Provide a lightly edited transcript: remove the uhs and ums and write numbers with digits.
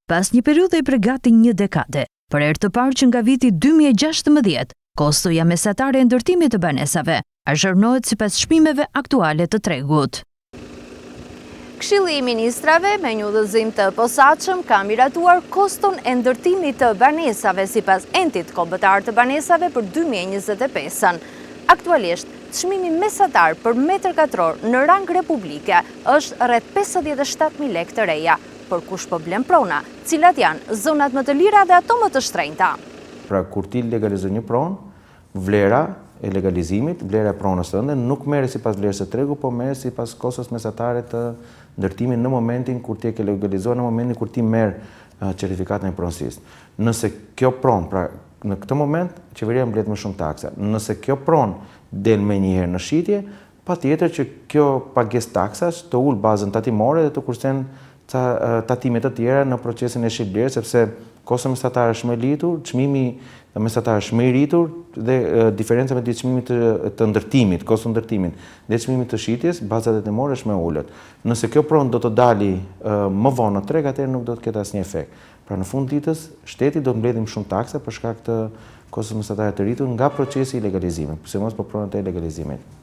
Pas një periudhe i përgati një dekade, për herë të parë që nga viti 2016, kostoja mesatare e ndërtimit të banesave azhërnohet sipas çmimeve aktuale të tregut. Këshilli i Ministrave me një udhëzim të posaçëm ka miratuar koston e ndërtimit të banesave sipas entit kombëtar të banesave për 2025-ën. Aktualisht, çmimi mesatar për metër katror në rang republike është rreth 57.000 lekë të reja, për kush po blen prona, cilat janë zonat më të lira dhe ato më të shtrenjta. Pra kur ti legalizon një pronë, vlera e legalizimit, vlera e pronës tënde nuk merret sipas vlerës së tregut, po merret sipas kostos mesatare të ndërtimit në momentin kur ti e ke legalizuar, në momentin kur ti merr certifikatën e pronësisë. Nëse kjo pronë, pra në këtë moment qeveria mbledh më shumë taksa. Nëse kjo pronë del më njëherë në shitje, patjetër që kjo pagesë taksash të ul bazën tatimore dhe të kursen tatime të tjera në procesin e shitblerjes, sepse kosto mesatare është më rritur, çmimi mesatar është më i rritur dhe diferenca midis çmimit të ndërtimit, kosto ndërtimit dhe çmimit të shitjes, baza tatimore është më e ulët. Nëse kjo pronë do të dali më vonë në treg, atëherë nuk do të ketë asnjë efekt. Pra në fund ditës, shteti do të mbledhim shumë taksa për shkak të kostos mesatare të rritur nga procesi i legalizimit, sidomos për pronat e legalizimit.